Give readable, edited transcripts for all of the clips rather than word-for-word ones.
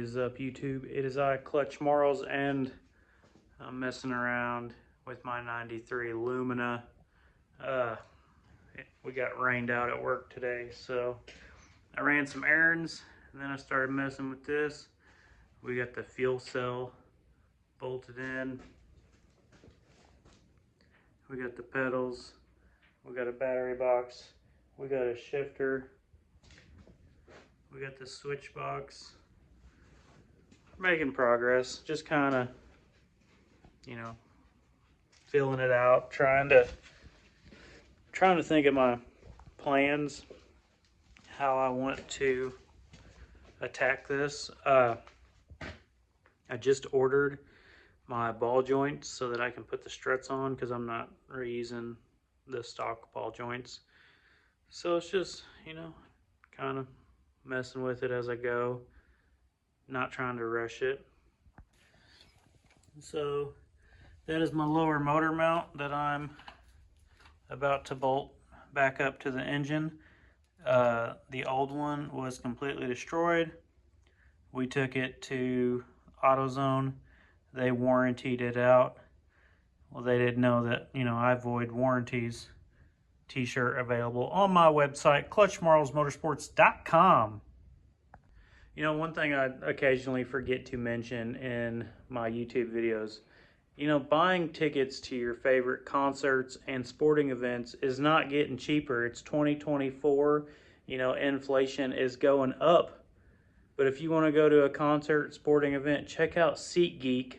is up, YouTube? It is I, Clutch Marles, and I'm messing around with my 93 Lumina. We got rained out at work today, so I ran some errands, and then I started messing with this. We got the fuel cell bolted in. We got the pedals. We got a battery box. We got a shifter. We got the switch box. Making progress, just kind of, filling it out, trying to think of my plans, how I want to attack this. I just ordered my ball joints so that I can put the struts on, because I'm not reusing the stock ball joints. So it's just, kind of messing with it as I go, not trying to rush it. So that is my lower motor mount that I'm about to bolt back up to the engine. The old one was completely destroyed. We took it to AutoZone. They warrantied it out. Well, they didn't know that, I void warranties. T-shirt available on my website, clutchmarlesmotorsports.com. One thing I occasionally forget to mention in my YouTube videos, buying tickets to your favorite concerts and sporting events is not getting cheaper. It's 2024. Inflation is going up. But if you want to go to a concert, sporting event, check out SeatGeek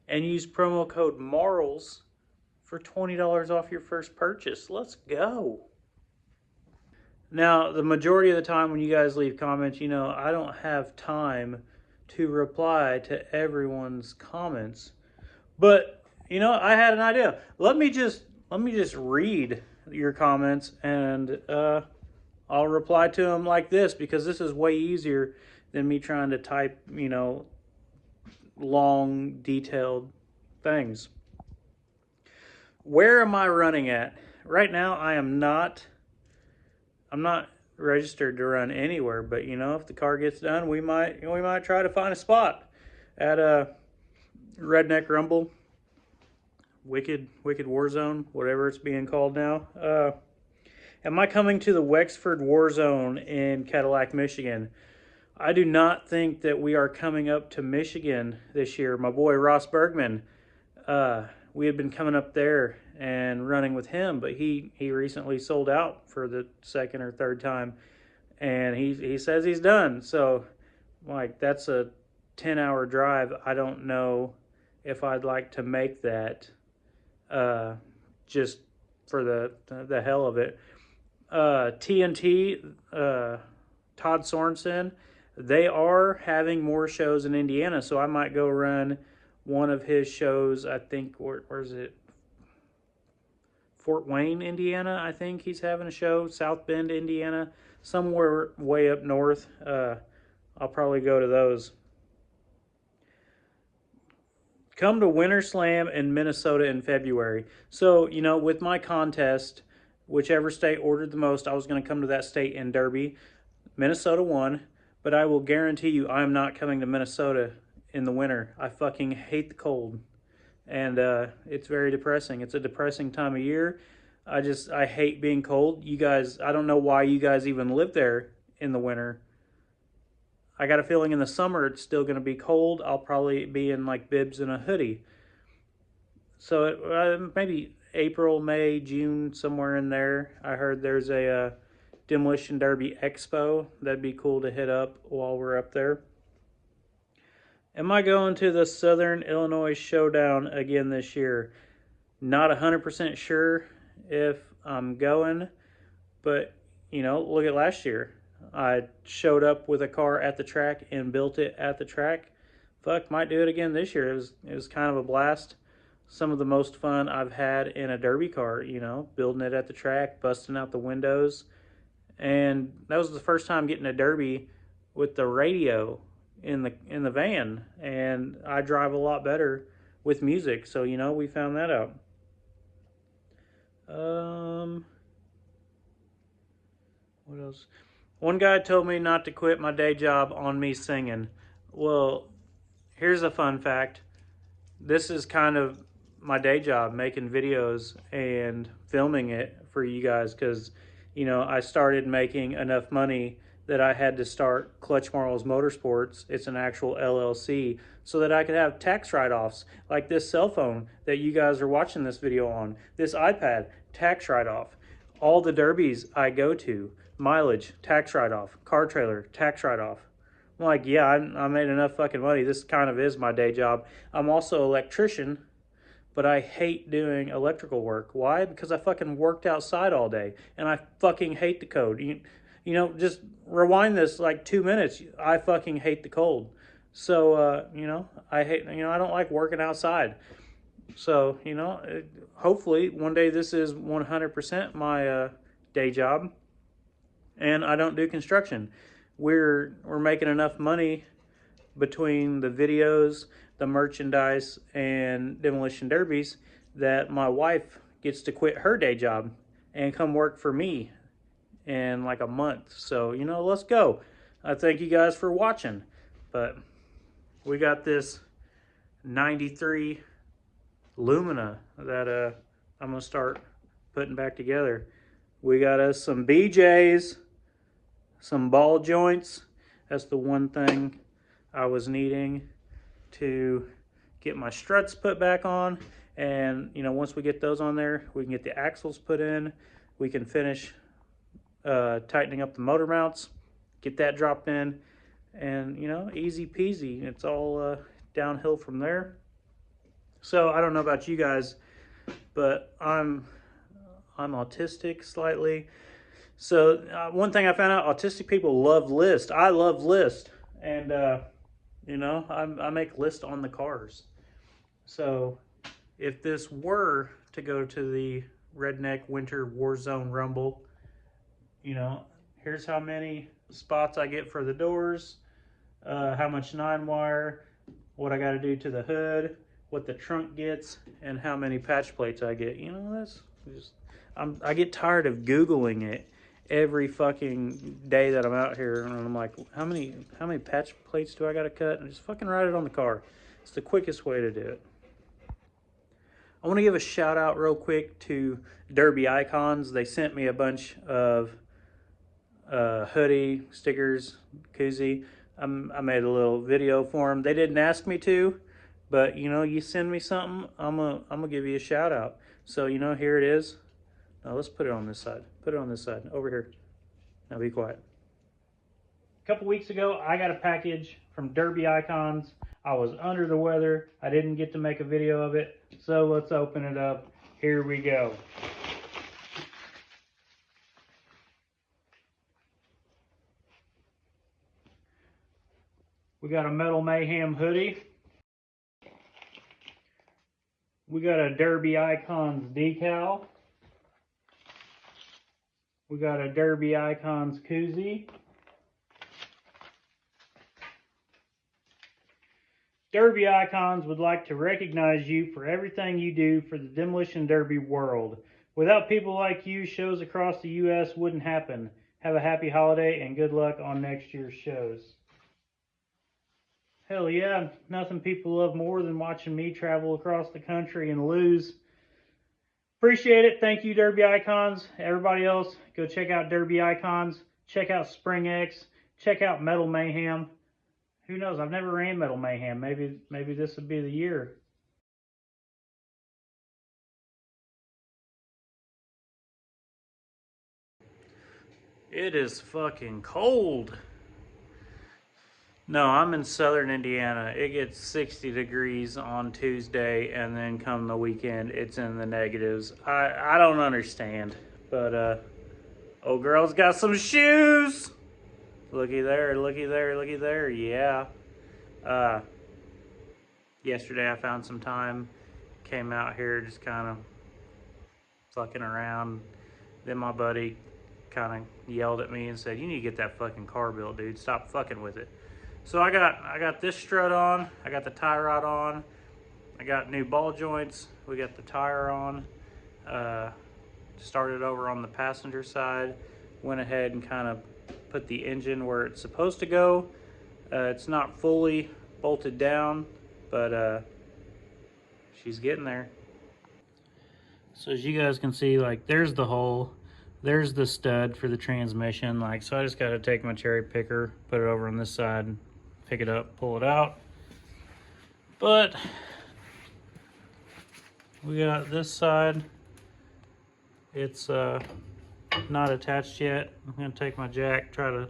and use promo code Marles for $20 off your first purchase. Let's go. Now, the majority of the time when you guys leave comments, I don't have time to reply to everyone's comments. But, I had an idea. Let me just read your comments, and I'll reply to them like this, because this is way easier than me trying to type, long, detailed things. Where am I running at? Right now, I'm not registered to run anywhere, but if the car gets done, we might try to find a spot at a Redneck Rumble, Wicked Warzone, whatever it's being called now. Am I coming to the Wexford Warzone in Cadillac, Michigan? I do not think that we are coming up to Michigan this year. My boy Ross Bergman, we had been coming up there and running with him, but he recently sold out for the second or third time, and he says he's done. So, that's a 10-hour drive. I don't know if I'd like to make that just for the hell of it. TNT, Todd Sorensen, they are having more shows in Indiana, so I might go run one of his shows. I think, where's it? Fort Wayne, Indiana, I think he's having a show. South Bend, Indiana, somewhere way up north. I'll probably go to those. Come to Winter Slam in Minnesota in February. So, with my contest, whichever state ordered the most, I was going to come to that state in Derby. Minnesota won, but I will guarantee you I am not coming to Minnesota in the winter. I fucking hate the cold. And it's very depressing. It's a depressing time of year. I hate being cold. You guys, I don't know why you guys even live there in the winter. I got a feeling in the summer it's still going to be cold. I'll probably be in bibs and a hoodie. So maybe April, May, June, somewhere in there. I heard there's a Demolition Derby Expo. That'd be cool to hit up while we're up there. Am I going to the Southern Illinois Showdown again this year? Not 100% sure if I'm going, but, look at last year. I showed up with a car at the track and built it at the track. Fuck, might do it again this year. It was kind of a blast. Some of the most fun I've had in a derby car, building it at the track, busting out the windows. And that was the first time getting a derby with the radio in the van, and I drive a lot better with music, so we found that out. What else? One guy told me not to quit my day job on me singing. Well, here's a fun fact. This is kind of my day job, making videos and filming it for you guys, because I started making enough money that I had to start clutchmarles Motorsports. It's an actual LLC, so that I could have tax write-offs, like this cell phone that you guys are watching this video on, this iPad, tax write-off. All the derbies I go to, mileage, tax write-off, car trailer, tax write-off. I'm like, yeah, I made enough fucking money. This kind of is my day job. I'm also an electrician, but I hate doing electrical work. Why? Because I fucking worked outside all day, and I fucking hate the cold. Just rewind this like 2 minutes. I fucking hate the cold. So, I hate, I don't like working outside. So, hopefully one day this is 100% my day job, and I don't do construction. We're making enough money between the videos, the merchandise, and demolition derbies that my wife gets to quit her day job and come work for me in like a month. So, let's go. I thank you guys for watching. But we got this 93 Lumina that I'm going to start putting back together. We got us some BJs, some ball joints. That's the one thing I was needing to get my struts put back on. And once we get those on there, we can get the axles put in. We can finish tightening up the motor mounts, get that dropped in, and easy peasy. It's all downhill from there. So I don't know about you guys, but I'm autistic slightly. So one thing I found out, autistic people love list. I love list, and I make list on the cars. So if this were to go to the Redneck Winter Warzone Rumble, here's how many spots I get for the doors, how much 9-wire, what I got to do to the hood, what the trunk gets, and how many patch plates I get. That's just, I get tired of Googling it every fucking day that I'm out here, and I'm like, how many patch plates do I got to cut? And just fucking write it on the car. It's the quickest way to do it. I want to give a shout out real quick to Derby Icons. They sent me a bunch of hoodie stickers, koozie. I made a little video for them. They didn't ask me to, but you send me something, I'm gonna give you a shout out. So here it is. Now let's put it on this side. Put it on this side. Over here. Now be quiet. A couple weeks ago, I got a package from Derby Icons. I was under the weather. I didn't get to make a video of it. So let's open it up. Here we go. We got a Metal Mayhem hoodie. We got a Derby Icons decal. We got a Derby Icons koozie. Derby Icons would like to recognize you for everything you do for the Demolition Derby world. Without people like you, shows across the U.S. wouldn't happen. Have a happy holiday and good luck on next year's shows. Hell yeah, nothing people love more than watching me travel across the country and lose. Appreciate it. Thank you, Derby Icons. Everybody else, go check out Derby Icons. Check out Spring X. Check out Metal Mayhem. Who knows? I've never ran Metal Mayhem. Maybe this would be the year. It is fucking cold. No, I'm in southern Indiana. It gets 60 degrees on Tuesday, and then come the weekend, it's in the negatives. I don't understand, but old girl's got some shoes. Looky there, looky there, looky there. Yeah. Yesterday I found some time, came out here just kind of fucking around. Then my buddy kind of yelled at me and said, "You need to get that fucking car built, dude. Stop fucking with it." So I got this strut on. I got the tie rod on. I got new ball joints. We got the tire on. Started over on the passenger side. Went ahead and kind of put the engine where it's supposed to go. It's not fully bolted down, but she's getting there. So as you guys can see, like, there's the hole, there's the stud for the transmission. Like, so I just got to take my cherry picker, put it over on this side, pick it up, pull it out. But we got this side. It's not attached yet. I'm gonna take my jack, try to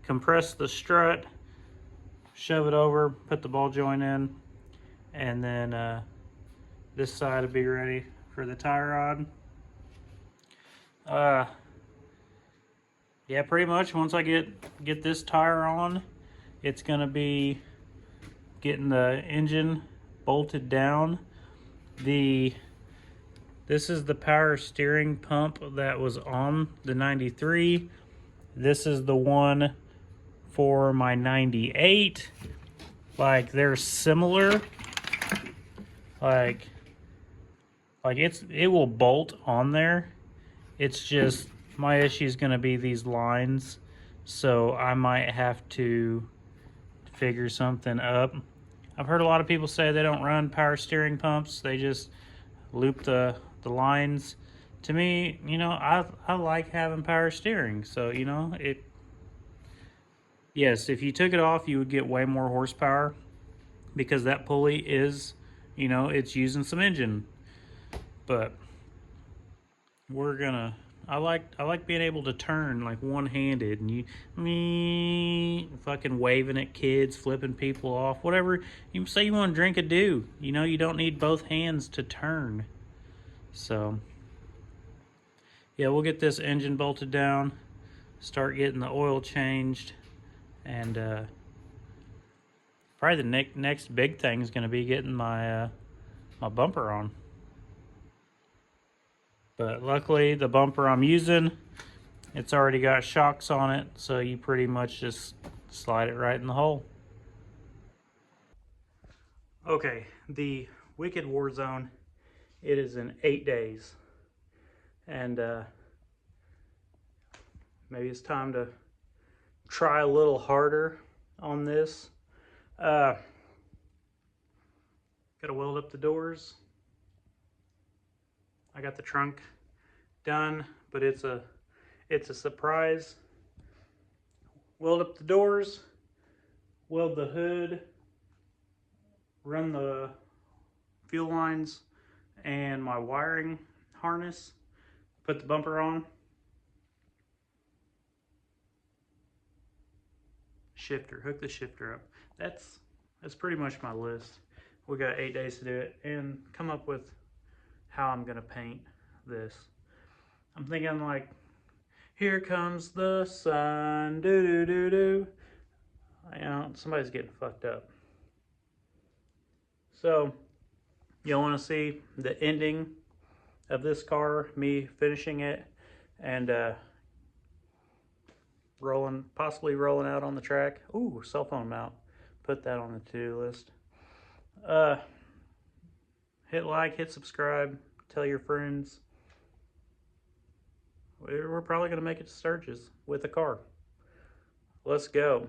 compress the strut, shove it over, put the ball joint in, and then this side will be ready for the tie rod. Yeah, pretty much once I get this tire on, it's gonna be getting the engine bolted down. This is the power steering pump that was on the 93. This is the one for my 98. Like, they're similar. Like it will bolt on there. It's just my issue is going to be these lines, so I might have to figure something up. I've heard a lot of people say they don't run power steering pumps, they just loop the lines. To me, you know, I like having power steering, so you know, yes, if you took it off you would get way more horsepower, because that pulley is, you know, it's using some engine. But I like being able to turn like one-handed, and me fucking waving at kids, flipping people off, whatever you say you want to drink a do. You know, you don't need both hands to turn. So yeah, we'll get this engine bolted down, start getting the oil changed, and probably the next big thing is going to be getting my my bumper on. But luckily the bumper I'm using, it's already got shocks on it, so you pretty much just slide it right in the hole. Okay, the Wicked Warzone, it is in 8 days. And maybe it's time to try a little harder on this. Gotta weld up the doors. I got the trunk done, but it's a surprise. Weld up the doors, weld the hood, run the fuel lines and my wiring harness, put the bumper on, shifter, hook the shifter up. That's pretty much my list. We got 8 days to do it and come up with how I'm gonna paint this. I'm thinking like, here comes the sun, do do do do. You know, somebody's getting fucked up. So you'll want to see the ending of this car, me finishing it, and possibly rolling out on the track. Ooh, cell phone mount. Put that on the to-do list. Hit like, hit subscribe, tell your friends. We're probably going to make it to Sturgis with a car. Let's go.